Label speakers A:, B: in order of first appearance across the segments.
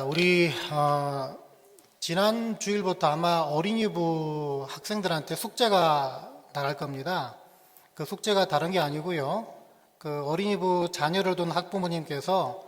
A: 우리 지난 주일부터 아마 어린이부 학생들한테 숙제가 나갈 겁니다. 그 숙제가 다른 게 아니고요. 그 어린이부 자녀를 둔 학부모님께서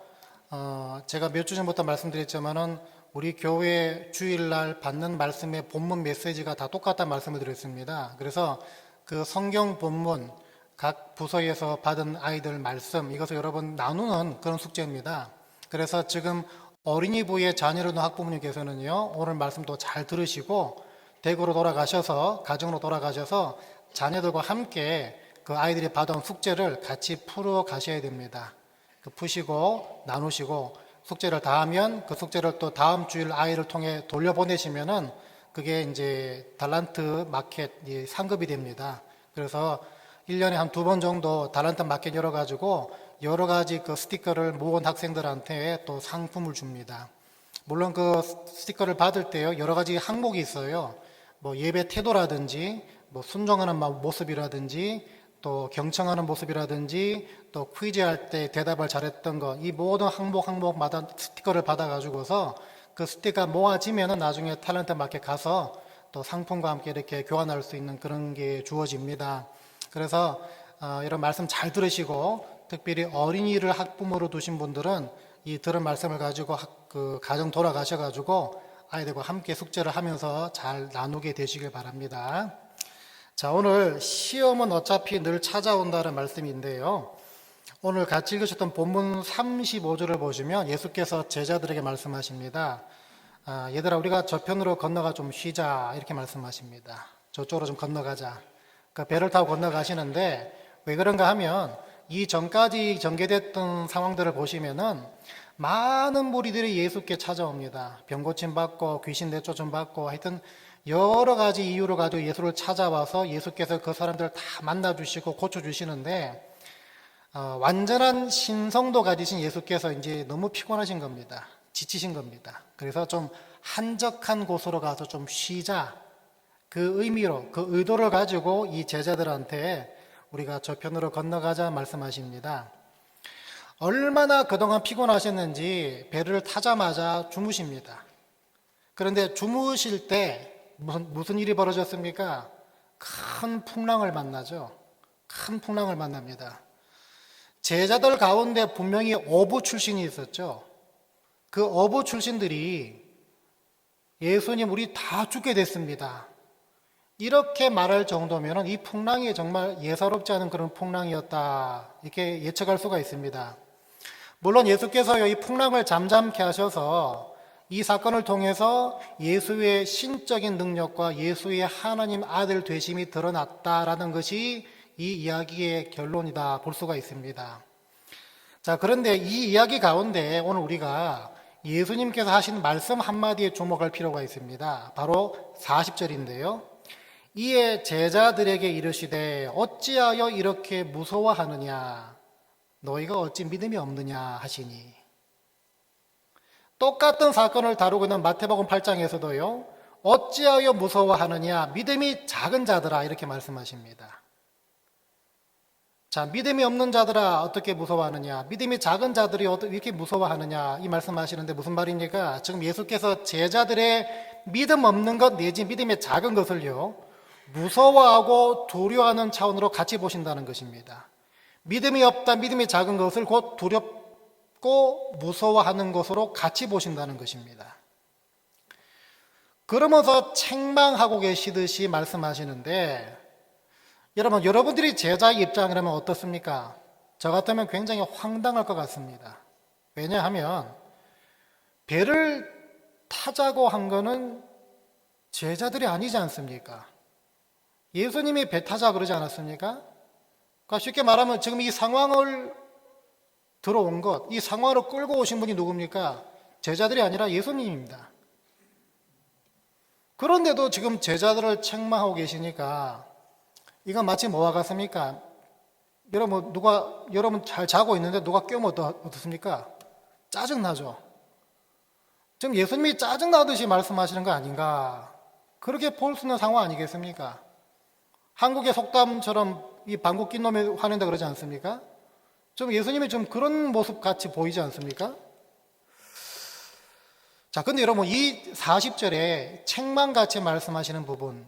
A: 제가 몇 주 전부터 말씀드렸지만은 우리 교회 주일날 받는 말씀의 본문 메시지가 다 똑같다는 말씀을 드렸습니다. 그래서 그 성경 본문 각 부서에서 받은 아이들 말씀 이것을 여러 번 나누는 그런 숙제입니다. 그래서 지금 어린이부의 자녀를 둔 학부모님께서는요, 오늘 말씀도 잘 들으시고 댁으로 돌아가셔서 가정으로 돌아가셔서 자녀들과 함께 그 아이들이 받은 숙제를 같이 풀어 가셔야 됩니다. 그 푸시고 나누시고 숙제를 다 하면 그 숙제를 또 다음 주일 아이를 통해 돌려보내시면은 그게 이제 달란트 마켓 상급이 됩니다. 그래서 1년에 한 2번 정도 달란트 마켓 열어가지고 여러 가지 그 스티커를 모은 학생들한테 또 상품을 줍니다. 물론 그 스티커를 받을 때요, 여러 가지 항목이 있어요. 뭐 예배 태도라든지, 뭐 순종하는 모습이라든지, 또 경청하는 모습이라든지, 또 퀴즈 할 때 대답을 잘했던 거, 이 모든 항목마다 스티커를 받아가지고서 그 스티커가 모아지면은 나중에 탤런트 마켓 가서 또 상품과 함께 이렇게 교환할 수 있는 그런 게 주어집니다. 그래서 이런 말씀 잘 들으시고 특별히 어린이를 학부모로 두신 분들은 이 들은 말씀을 가지고 그 가정 돌아가셔가지고 아이들과 함께 숙제를 하면서 잘 나누게 되시길 바랍니다. 자, 오늘 시험은 어차피 늘 찾아온다는 말씀인데요. 오늘 같이 읽으셨던 본문 35절을 보시면 예수께서 제자들에게 말씀하십니다. 얘들아, 우리가 저편으로 건너가 좀 쉬자 이렇게 말씀하십니다. 저쪽으로 좀 건너가자. 그 배를 타고 건너가시는데 왜 그런가 하면 이 전까지 전개됐던 상황들을 보시면은 많은 무리들이 예수께 찾아옵니다. 병 고침 받고 귀신 내쫓음 받고 하여튼 여러 가지 이유를 가지고 예수를 찾아와서 예수께서 그 사람들을 다 만나주시고 고쳐주시는데 완전한 신성도 가지신 예수께서 이제 너무 피곤하신 겁니다. 지치신 겁니다. 그래서 좀 한적한 곳으로 가서 좀 쉬자. 그 의미로, 그 의도를 가지고 이 제자들한테 우리가 저편으로 건너가자 말씀하십니다. 얼마나 그동안 피곤하셨는지 배를 타자마자 주무십니다. 그런데 주무실 때 무슨 일이 벌어졌습니까? 큰 풍랑을 만나죠. 큰 풍랑을 만납니다. 제자들 가운데 분명히 어부 출신이 있었죠. 그 어부 출신들이 예수님 우리 다 죽게 됐습니다. 이렇게 말할 정도면 이 풍랑이 정말 예사롭지 않은 그런 풍랑이었다 이렇게 예측할 수가 있습니다. 물론 예수께서요 이 풍랑을 잠잠케 하셔서 이 사건을 통해서 예수의 신적인 능력과 예수의 하나님 아들 되심이 드러났다라는 것이 이 이야기의 결론이다 볼 수가 있습니다. 자, 그런데 이 이야기 가운데 오늘 우리가 예수님께서 하신 말씀 한마디에 주목할 필요가 있습니다. 바로 40절인데요. 이에 제자들에게 이르시되 어찌하여 이렇게 무서워하느냐 너희가 어찌 믿음이 없느냐 하시니. 똑같은 사건을 다루고 있는 마태복음 8장에서도요 어찌하여 무서워하느냐 믿음이 작은 자들아 이렇게 말씀하십니다. 자, 믿음이 없는 자들아 어떻게 무서워하느냐, 믿음이 작은 자들이 이렇게 무서워하느냐 이 말씀하시는데 무슨 말입니까? 지금 예수께서 제자들의 믿음 없는 것 내지 믿음이 작은 것을요 무서워하고 두려워하는 차원으로 같이 보신다는 것입니다. 믿음이 없다, 믿음이 작은 것을 곧 두렵고 무서워하는 것으로 같이 보신다는 것입니다. 그러면서 책망하고 계시듯이 말씀하시는데 여러분, 여러분들이 제자의 입장이라면 어떻습니까? 저 같으면 굉장히 황당할 것 같습니다. 왜냐하면 배를 타자고 한 거는 제자들이 아니지 않습니까? 예수님이 배 타자 그러지 않았습니까? 그러니까 쉽게 말하면 지금 이 상황을 들어온 것, 이 상황으로 끌고 오신 분이 누굽니까? 제자들이 아니라 예수님입니다. 그런데도 지금 제자들을 책망하고 계시니까 이건 마치 뭐와 같습니까? 여러분 잘 자고 있는데 누가 깨우면 어떻습니까? 짜증나죠? 지금 예수님이 짜증나듯이 말씀하시는 거 아닌가? 그렇게 볼 수 있는 상황 아니겠습니까? 한국의 속담처럼 이 방귀 낀 놈이 화낸다 그러지 않습니까? 좀 예수님이 좀 그런 모습 같이 보이지 않습니까? 자, 근데 여러분 이 40절에 책망 같이 말씀하시는 부분,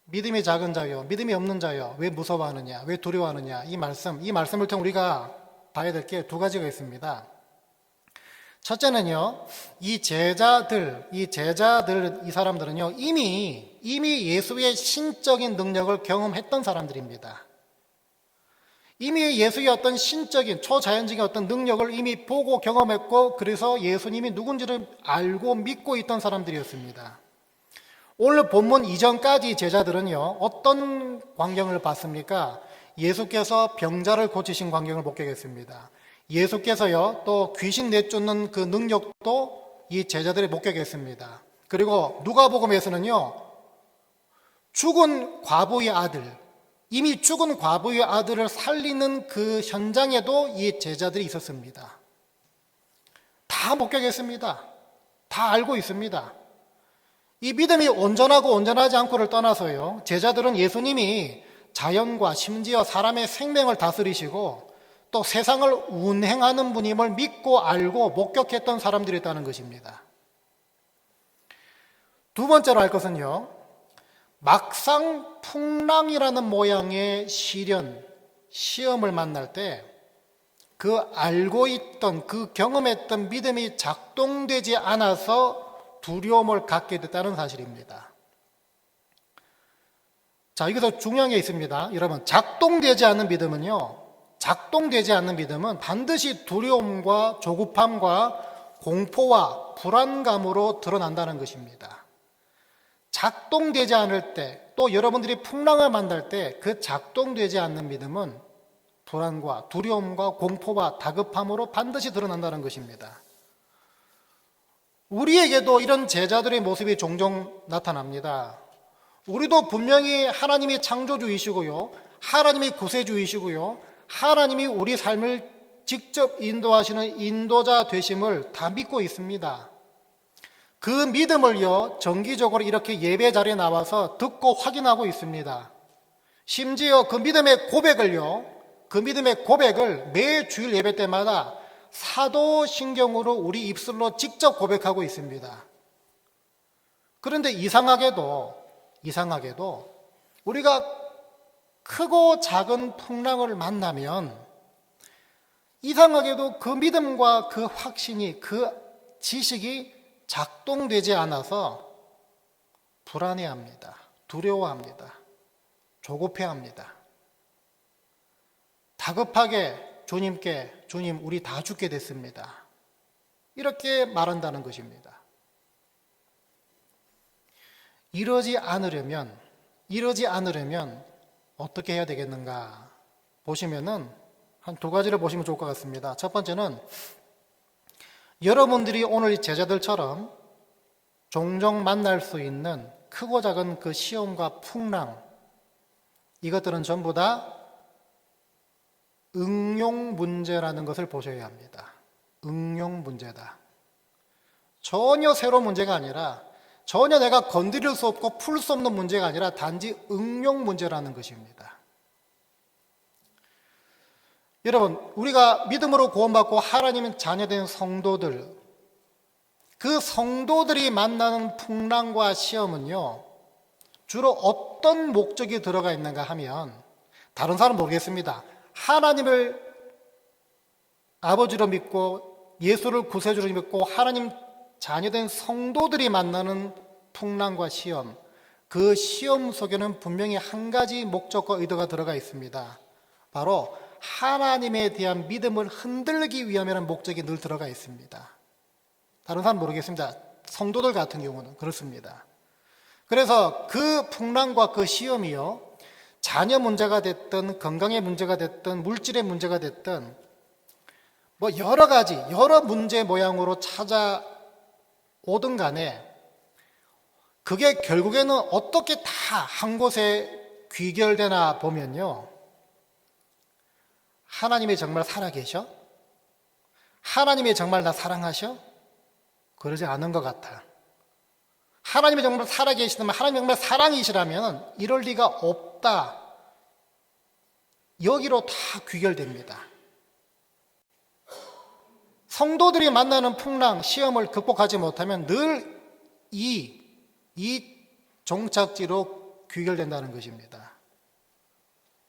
A: 믿음이 작은 자요, 믿음이 없는 자요, 왜 무서워하느냐, 왜 두려워하느냐, 이 말씀을 통해 우리가 봐야 될 게 두 가지가 있습니다. 첫째는요, 이 사람들은요, 이미 예수의 신적인 능력을 경험했던 사람들입니다. 이미 예수의 어떤 신적인, 초자연적인 어떤 능력을 이미 보고 경험했고, 그래서 예수님이 누군지를 알고 믿고 있던 사람들이었습니다. 오늘 본문 이전까지 제자들은요, 어떤 광경을 봤습니까? 예수께서 병자를 고치신 광경을 목격했습니다. 예수께서요, 또 귀신 내쫓는 그 능력도 이 제자들이 목격했습니다. 그리고 누가복음에서는요, 이미 죽은 과부의 아들을 살리는 그 현장에도 이 제자들이 있었습니다. 다 목격했습니다. 다 알고 있습니다. 이 믿음이 온전하고 온전하지 않고를 떠나서요, 제자들은 예수님이 자연과 심지어 사람의 생명을 다스리시고 또 세상을 운행하는 분임을 믿고 알고 목격했던 사람들이었다는 것입니다. 두 번째로 할 것은요, 막상 풍랑이라는 모양의 시험을 만날 때 그 알고 있던, 그 경험했던 믿음이 작동되지 않아서 두려움을 갖게 됐다는 사실입니다. 자, 여기서 중요한 게 있습니다. 여러분, 작동되지 않는 믿음은 반드시 두려움과 조급함과 공포와 불안감으로 드러난다는 것입니다. 작동되지 않을 때, 또 여러분들이 풍랑을 만날 때 그 작동되지 않는 믿음은 불안과 두려움과 공포와 다급함으로 반드시 드러난다는 것입니다. 우리에게도 이런 제자들의 모습이 종종 나타납니다. 우리도 분명히 하나님이 창조주이시고요, 하나님이 구세주이시고요, 하나님이 우리 삶을 직접 인도하시는 인도자 되심을 다 믿고 있습니다. 그 믿음을요, 정기적으로 이렇게 예배 자리에 나와서 듣고 확인하고 있습니다. 심지어 그 믿음의 고백을 매 주일 예배 때마다 사도신경으로 우리 입술로 직접 고백하고 있습니다. 그런데 이상하게도 우리가 크고 작은 풍랑을 만나면 이상하게도 그 믿음과 그 확신이, 그 지식이 작동되지 않아서 불안해합니다. 두려워합니다. 조급해합니다. 다급하게 주님, 우리 다 죽게 됐습니다. 이렇게 말한다는 것입니다. 이러지 않으려면 어떻게 해야 되겠는가 보시면은 한 두 가지를 보시면 좋을 것 같습니다. 첫 번째는 여러분들이 오늘 제자들처럼 종종 만날 수 있는 크고 작은 그 시험과 풍랑, 이것들은 전부 다 응용 문제라는 것을 보셔야 합니다. 응용 문제다. 전혀 새로운 문제가 아니라, 전혀 내가 건드릴 수 없고 풀 수 없는 문제가 아니라 단지 응용 문제라는 것입니다. 여러분, 우리가 믿음으로 구원받고 하나님의 자녀된 성도들, 그 성도들이 만나는 풍랑과 시험은요, 주로 어떤 목적이 들어가 있는가 하면, 다른 사람은 모르겠습니다. 하나님을 아버지로 믿고 예수를 구세주로 믿고 하나님 자녀된 성도들이 만나는 풍랑과 시험, 그 시험 속에는 분명히 한 가지 목적과 의도가 들어가 있습니다. 바로 하나님에 대한 믿음을 흔들기 위함이라는 목적이 늘 들어가 있습니다. 다른 사람 모르겠습니다. 성도들 같은 경우는 그렇습니다. 그래서 그 풍랑과 그 시험이요, 자녀 문제가 됐든 건강의 문제가 됐든 물질의 문제가 됐든 여러 문제 모양으로 찾아오든 간에 그게 결국에는 어떻게 다 한 곳에 귀결되나 보면요, 하나님이 정말 살아계셔? 하나님이 정말 나 사랑하셔? 그러지 않은 것 같아. 하나님이 정말 살아계시다면, 하나님이 정말 사랑이시라면 이럴 리가 없다, 여기로 다 귀결됩니다. 성도들이 만나는 풍랑, 시험을 극복하지 못하면 늘 이 종착지로 귀결된다는 것입니다.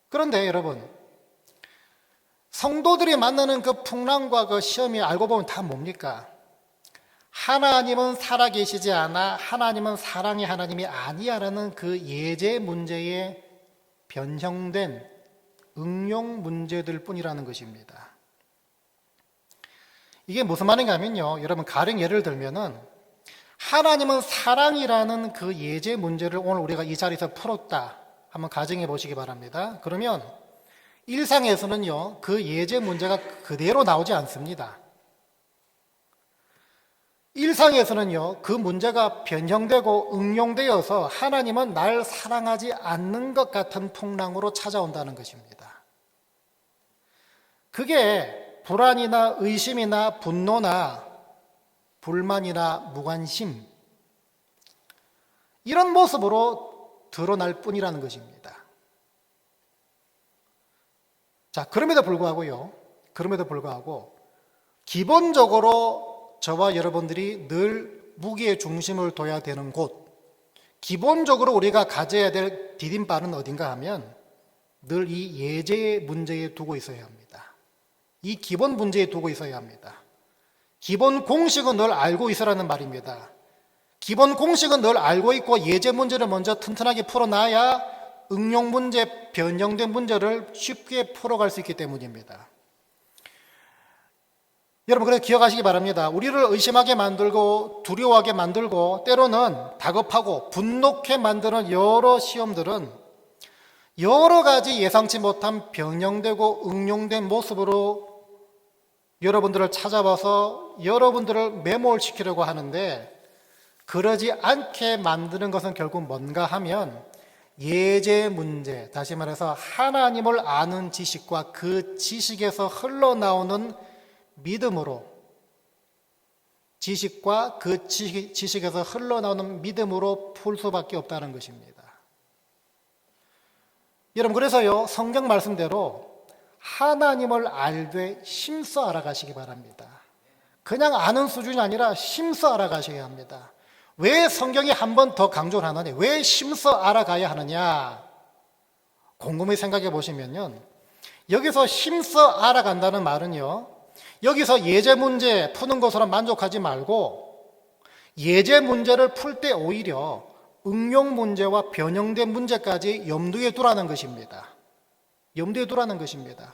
A: 그런데 여러분, 성도들이 만나는 그 풍랑과 그 시험이 알고 보면 다 뭡니까? 하나님은 살아계시지 않아, 하나님은 사랑의 하나님이 아니야라는 그 예제 문제에 변형된 응용 문제들 뿐이라는 것입니다. 이게 무슨 말인가 하면요, 여러분 가령 예를 들면은 하나님은 사랑이라는 그 예제 문제를 오늘 우리가 이 자리에서 풀었다 한번 가정해 보시기 바랍니다. 그러면 일상에서는요, 그 예제 문제가 그대로 나오지 않습니다. 일상에서는요, 그 문제가 변형되고 응용되어서 하나님은 날 사랑하지 않는 것 같은 풍랑으로 찾아온다는 것입니다. 그게 불안이나 의심이나 분노나 불만이나 무관심, 이런 모습으로 드러날 뿐이라는 것입니다. 자, 그럼에도 불구하고 기본적으로 저와 여러분들이 늘 무기의 중심을 둬야 되는 곳, 기본적으로 우리가 가져야 될 디딤발은 어딘가 하면 늘 이 예제 문제에 두고 있어야 합니다. 이 기본 문제에 두고 있어야 합니다. 기본 공식은 늘 알고 있으라는 말입니다. 기본 공식은 늘 알고 있고 예제 문제를 먼저 튼튼하게 풀어놔야 응용 문제, 변형된 문제를 쉽게 풀어갈 수 있기 때문입니다. 여러분, 그래서 기억하시기 바랍니다. 우리를 의심하게 만들고 두려워하게 만들고 때로는 다급하고 분노케 만드는 여러 시험들은 여러 가지 예상치 못한 변형되고 응용된 모습으로 여러분들을 찾아와서 여러분들을 매몰시키려고 하는데, 그러지 않게 만드는 것은 결국 뭔가 하면 예제 문제, 다시 말해서 하나님을 아는 지식과 그 지식에서 흘러나오는 믿음으로, 지식과 그 지식에서 흘러나오는 믿음으로 풀 수밖에 없다는 것입니다. 여러분, 그래서요, 성경 말씀대로 하나님을 알되 힘써 알아가시기 바랍니다. 그냥 아는 수준이 아니라 힘써 알아가셔야 합니다. 왜 성경이 한 번 더 강조를 하느냐? 왜 힘써 알아가야 하느냐? 곰곰이 생각해 보시면요, 여기서 힘써 알아간다는 말은요, 여기서 예제 문제 푸는 것으로 만족하지 말고 예제 문제를 풀 때 오히려 응용 문제와 변형된 문제까지 염두에 두라는 것입니다. 염두에 두라는 것입니다.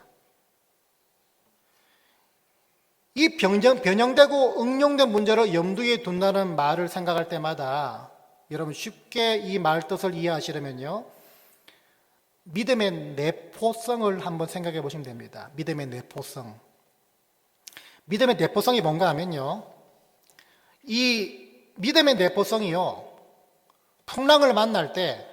A: 이 변형되고 응용된 문제를 염두에 둔다는 말을 생각할 때마다 여러분 쉽게 이 말 뜻을 이해하시려면요, 믿음의 내포성을 한번 생각해 보시면 됩니다. 믿음의 내포성. 믿음의 내포성이 뭔가 하면요, 이 믿음의 내포성이요, 풍랑을 만날 때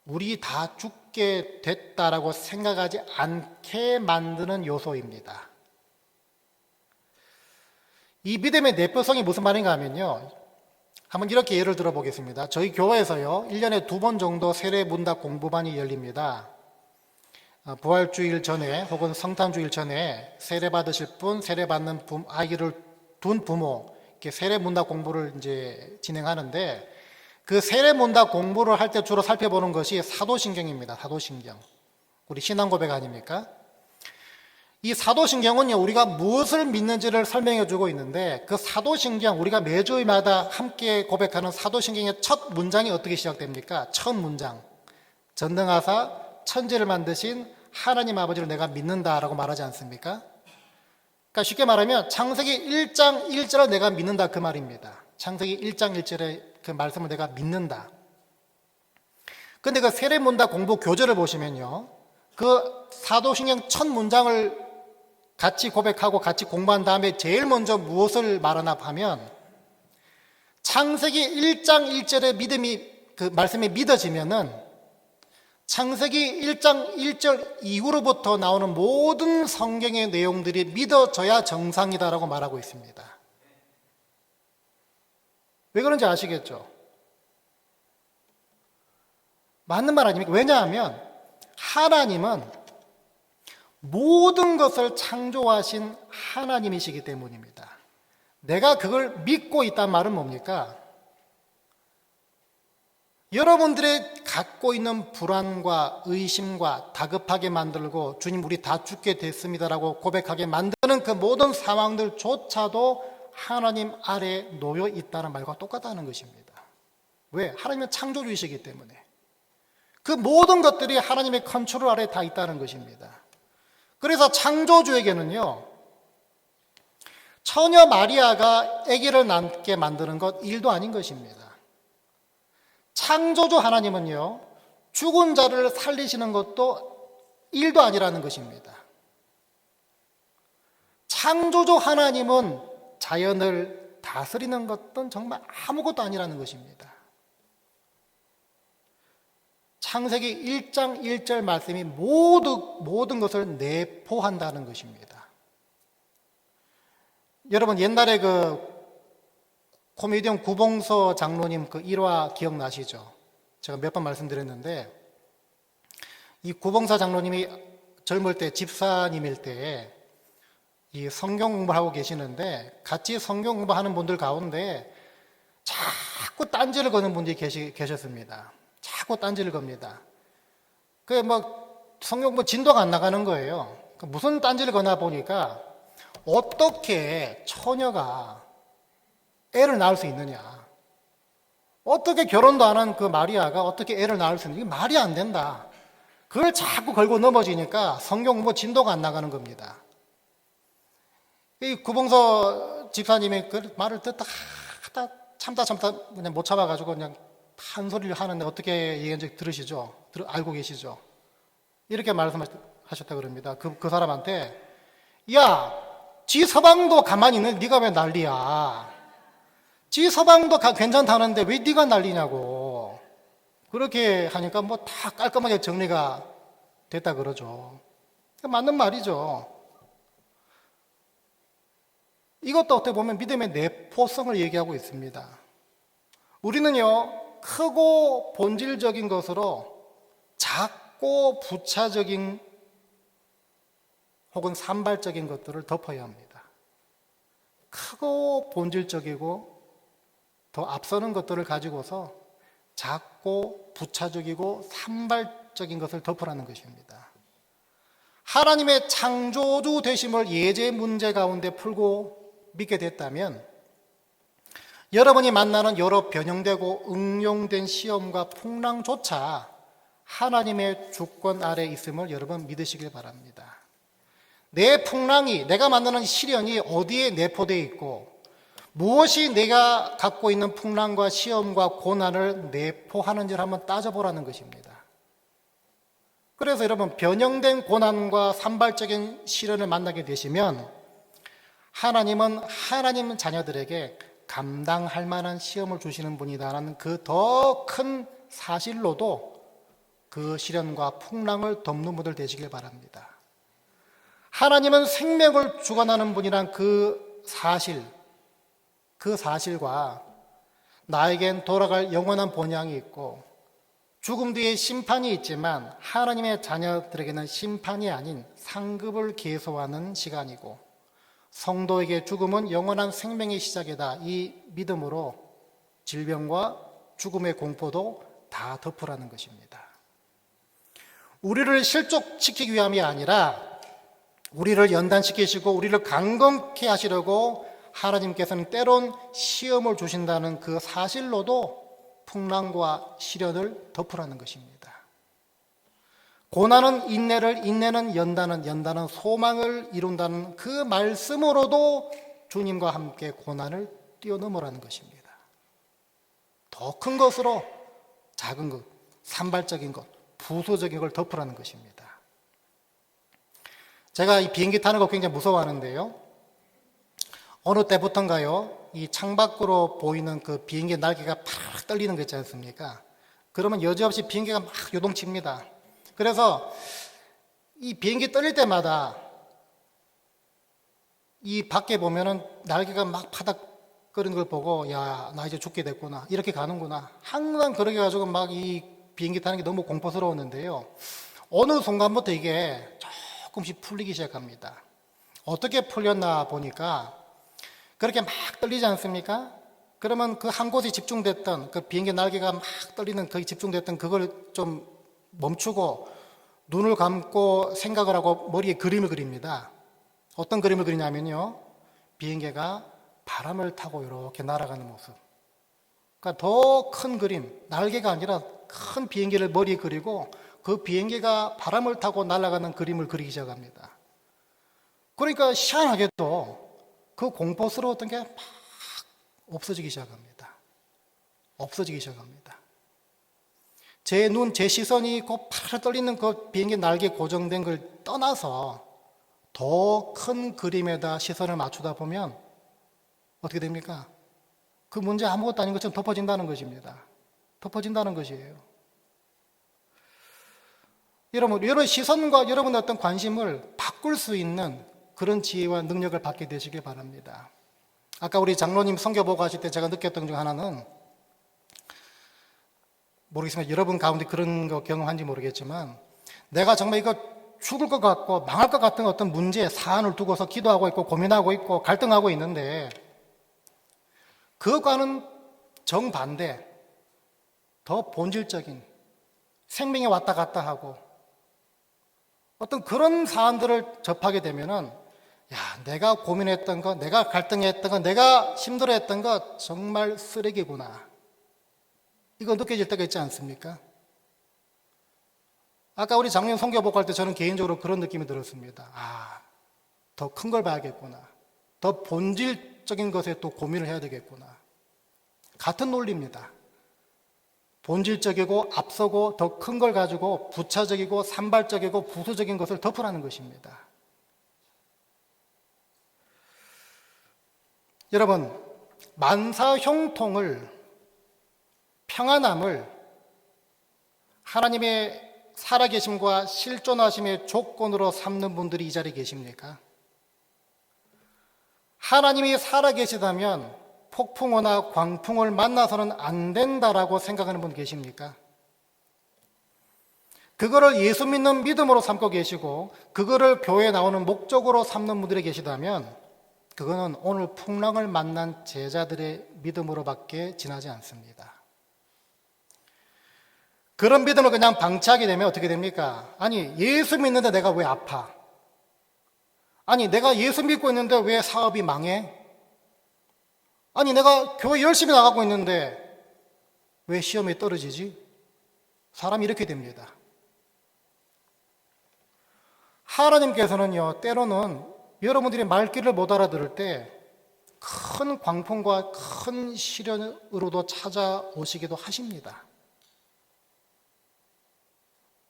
A: 우리 다 죽게 됐다라고 생각하지 않게 만드는 요소입니다. 이 믿음의 내포성이 무슨 말인가 하면요, 한번 이렇게 예를 들어 보겠습니다. 저희 교회에서요, 1년에 2번 정도 세례 문답 공부반이 열립니다. 부활주일 전에 혹은 성탄주일 전에 세례 받으실 분, 세례 받는 아이를 둔 부모, 이렇게 세례 문답 공부를 이제 진행하는데, 그 세례 문답 공부를 할 때 주로 살펴보는 것이 사도신경입니다. 사도신경. 우리 신앙 고백 아닙니까? 이 사도신경은요, 우리가 무엇을 믿는지를 설명해 주고 있는데, 그 사도신경, 우리가 매주마다 함께 고백하는 사도신경의 첫 문장이 어떻게 시작됩니까? 첫 문장. 전능하사 천지를 만드신 하나님 아버지를 내가 믿는다라고 말하지 않습니까? 그러니까 쉽게 말하면 창세기 1장 1절을 내가 믿는다, 그 말입니다. 창세기 1장 1절의 그 말씀을 내가 믿는다. 근데 그 세례문답 공부 교재를 보시면요, 그 사도신경 첫 문장을 같이 고백하고 같이 공부한 다음에 제일 먼저 무엇을 말하나 하면, 창세기 1장 1절의 믿음이, 그 말씀이 믿어지면은 창세기 1장 1절 이후로부터 나오는 모든 성경의 내용들이 믿어져야 정상이다라고 말하고 있습니다. 왜 그런지 아시겠죠? 맞는 말 아닙니까? 왜냐하면 하나님은 모든 것을 창조하신 하나님이시기 때문입니다. 내가 그걸 믿고 있단 말은 뭡니까? 여러분들의 갖고 있는 불안과 의심과 다급하게 만들고 주님 우리 다 죽게 됐습니다라고 고백하게 만드는 그 모든 상황들조차도 하나님 아래에 놓여 있다는 말과 똑같다는 것입니다. 왜? 하나님은 창조주이시기 때문에 그 모든 것들이 하나님의 컨트롤 아래에 다 있다는 것입니다. 그래서 창조주에게는요, 처녀 마리아가 아기를 낳게 만드는 것 일도 아닌 것입니다. 창조주 하나님은요, 죽은 자를 살리시는 것도 일도 아니라는 것입니다. 창조주 하나님은 자연을 다스리는 것은 정말 아무것도 아니라는 것입니다. 창세기 1장 1절 말씀이 모든 것을 내포한다는 것입니다. 여러분 옛날에 그 코미디언 구봉서 장로님 그 일화 기억나시죠? 제가 몇 번 말씀드렸는데 이 구봉서 장로님이 젊을 때 집사님일 때 이 성경 공부를 하고 계시는데 같이 성경 공부하는 분들 가운데 자꾸 딴지를 거는 분들이 계셨습니다. 자꾸 딴지를 겁니다. 그 뭐 성경 공부 진도가 안 나가는 거예요. 무슨 딴지를 거나 보니까 어떻게 처녀가 애를 낳을 수 있느냐? 어떻게 결혼도 안 한 그 마리아가 어떻게 애를 낳을 수 있느냐? 이게 말이 안 된다. 그걸 자꾸 걸고 넘어지니까 성경 공부 진도가 안 나가는 겁니다. 이 구봉서 집사님이 그 말을 듣다 참다 그냥 못 참아가지고 그냥 한 소리를 하는데 어떻게 얘기한지 들으시죠? 알고 계시죠? 이렇게 말씀하셨다 그럽니다. 그 사람한테 야, 지 서방도 가만히 있는데 네가 왜 난리야? 지 서방도 괜찮다는데 왜 네가 난리냐고. 그렇게 하니까 뭐 다 깔끔하게 정리가 됐다 그러죠. 맞는 말이죠. 이것도 어떻게 보면 믿음의 내포성을 얘기하고 있습니다. 우리는요, 크고 본질적인 것으로 작고 부차적인 혹은 산발적인 것들을 덮어야 합니다. 크고 본질적이고 더 앞서는 것들을 가지고서 작고 부차적이고 산발적인 것을 덮으라는 것입니다. 하나님의 창조주 되심을 예제 문제 가운데 풀고 믿게 됐다면 여러분이 만나는 여러 변형되고 응용된 시험과 풍랑조차 하나님의 주권 아래 있음을 여러분 믿으시길 바랍니다. 내 풍랑이, 내가 만나는 시련이 어디에 내포되어 있고 무엇이 내가 갖고 있는 풍랑과 시험과 고난을 내포하는지를 한번 따져보라는 것입니다. 그래서 여러분 변형된 고난과 산발적인 시련을 만나게 되시면 하나님은 하나님 자녀들에게 감당할 만한 시험을 주시는 분이다라는 그 더 큰 사실로도 그 시련과 풍랑을 덮는 분들 되시길 바랍니다. 하나님은 생명을 주관하는 분이란 그 사실과 나에겐 돌아갈 영원한 본향이 있고 죽음 뒤에 심판이 있지만 하나님의 자녀들에게는 심판이 아닌 상급을 계속하는 시간이고 성도에게 죽음은 영원한 생명의 시작이다. 이 믿음으로 질병과 죽음의 공포도 다 덮으라는 것입니다. 우리를 실족시키기 위함이 아니라 우리를 연단시키시고 우리를 강건케 하시려고 하나님께서는 때론 시험을 주신다는 그 사실로도 풍랑과 시련을 덮으라는 것입니다. 고난은 인내를, 인내는 연단은 소망을 이룬다는 그 말씀으로도 주님과 함께 고난을 뛰어넘으라는 것입니다. 더 큰 것으로 작은 것, 산발적인 것, 부수적인 걸 덮으라는 것입니다. 제가 이 비행기 타는 거 굉장히 무서워하는데요. 어느 때부턴가요, 이 창밖으로 보이는 그 비행기 날개가 팍 떨리는 거 있지 않습니까? 그러면 여지없이 비행기가 막 요동칩니다. 그래서 이 비행기 떨릴 때마다 이 밖에 보면은 날개가 막 파닥거리는 걸 보고 야, 나 이제 죽게 됐구나. 이렇게 가는구나. 항상 그렇게 가지고 막 이 비행기 타는 게 너무 공포스러웠는데요. 어느 순간부터 이게 조금씩 풀리기 시작합니다. 어떻게 풀렸나 보니까 그렇게 막 떨리지 않습니까? 그러면 그 한 곳에 집중됐던 그 비행기 날개가 막 떨리는 거기 집중됐던 그걸 좀 멈추고 눈을 감고 생각을 하고 머리에 그림을 그립니다. 어떤 그림을 그리냐면요, 비행기가 바람을 타고 이렇게 날아가는 모습. 그러니까 더 큰 그림, 날개가 아니라 큰 비행기를 머리에 그리고 그 비행기가 바람을 타고 날아가는 그림을 그리기 시작합니다. 그러니까 희한하게도 그 공포스러웠던 게 막 없어지기 시작합니다. 없어지기 시작합니다. 제 눈, 제 시선이 그 파르르 떨리는 그 비행기 날개 고정된 걸 떠나서 더 큰 그림에다 시선을 맞추다 보면 어떻게 됩니까? 그 문제 아무것도 아닌 것처럼 덮어진다는 것입니다. 덮어진다는 것이에요. 여러분 시선과 여러분의 어떤 관심을 바꿀 수 있는 그런 지혜와 능력을 받게 되시길 바랍니다. 아까 우리 장로님 선교 보고 하실 때 제가 느꼈던 것 중 하나는, 모르겠습니다. 여러분 가운데 그런 거 경험한지 모르겠지만, 내가 정말 이거 죽을 것 같고 망할 것 같은 어떤 문제, 사안을 두고서 기도하고 있고 고민하고 있고 갈등하고 있는데, 그것과는 정반대, 더 본질적인 생명이 왔다 갔다 하고 어떤 그런 사안들을 접하게 되면은, 야, 내가 고민했던 거, 내가 갈등했던 거, 내가 힘들어했던 거 정말 쓰레기구나, 이거 느껴질 때가 있지 않습니까? 아까 우리 작년 선교 복할 때 저는 개인적으로 그런 느낌이 들었습니다. 아, 더 큰 걸 봐야겠구나, 더 본질적인 것에 또 고민을 해야 되겠구나. 같은 논리입니다. 본질적이고 앞서고 더 큰 걸 가지고 부차적이고 산발적이고 부수적인 것을 덮으라는 것입니다. 여러분, 만사형통을, 평안함을 하나님의 살아계심과 실존하심의 조건으로 삼는 분들이 이 자리에 계십니까? 하나님이 살아계시다면 폭풍우나 광풍을 만나서는 안 된다라고 생각하는 분 계십니까? 그거를 예수 믿는 믿음으로 삼고 계시고 그거를 교회에 나오는 목적으로 삼는 분들이 계시다면 그거는 오늘 풍랑을 만난 제자들의 믿음으로밖에 지나지 않습니다. 그런 믿음을 그냥 방치하게 되면 어떻게 됩니까? 아니, 예수 믿는데 내가 왜 아파? 아니, 내가 예수 믿고 있는데 왜 사업이 망해? 아니, 내가 교회 열심히 나가고 있는데 왜 시험에 떨어지지? 사람이 이렇게 됩니다. 하나님께서는요, 때로는 여러분들이 말귀를 못 알아들을 때 큰 광풍과 큰 시련으로도 찾아오시기도 하십니다.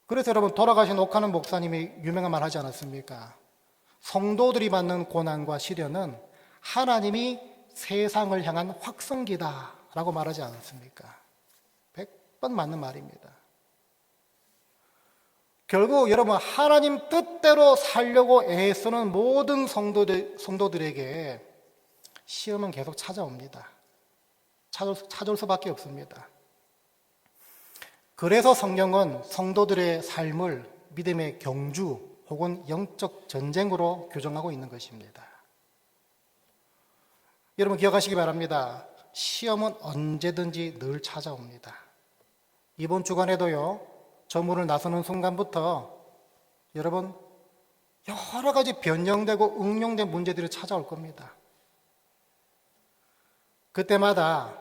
A: 그래서 여러분, 돌아가신 옥하는 목사님이 유명한 말 하지 않았습니까? 성도들이 받는 고난과 시련은 하나님이 세상을 향한 확성기다라고 말하지 않았습니까? 100번 맞는 말입니다. 결국 여러분, 하나님 뜻대로 살려고 애쓰는 모든 성도들에게 시험은 계속 찾아옵니다. 찾아올 수밖에 없습니다. 그래서 성경은 성도들의 삶을 믿음의 경주 혹은 영적 전쟁으로 규정하고 있는 것입니다. 여러분 기억하시기 바랍니다. 시험은 언제든지 늘 찾아옵니다. 이번 주간에도요, 저물을 나서는 순간부터 여러분 여러 가지 변형되고 응용된 문제들이 찾아올 겁니다. 그때마다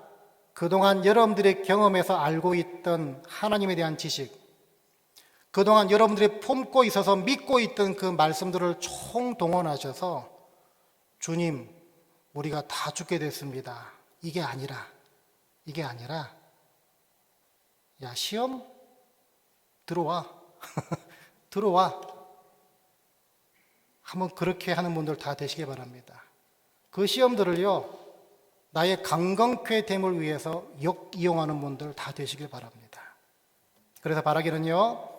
A: 그동안 여러분들의 경험에서 알고 있던 하나님에 대한 지식, 그동안 여러분들이 품고 있어서 믿고 있던 그 말씀들을 총동원하셔서 주님, 우리가 다 죽게 됐습니다. 이게 아니라 야, 시험 들어와. 들어와. 한번 그렇게 하는 분들 다 되시기 바랍니다. 그 시험들을요, 나의 강건케 됨을 위해서 역이용하는 분들 다 되시길 바랍니다. 그래서 바라기는요,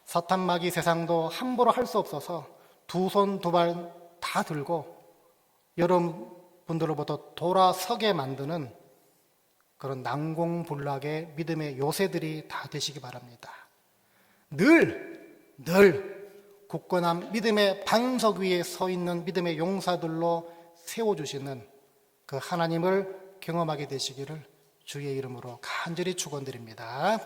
A: 사탄 마귀 세상도 함부로 할 수 없어서 두 손 두 발 다 들고 여러분들로부터 돌아서게 만드는 그런 난공불락의 믿음의 요새들이 다 되시기 바랍니다. 늘 굳건한 믿음의 반석 위에 서 있는 믿음의 용사들로 세워주시는 그 하나님을 경험하게 되시기를 주의 이름으로 간절히 축원드립니다.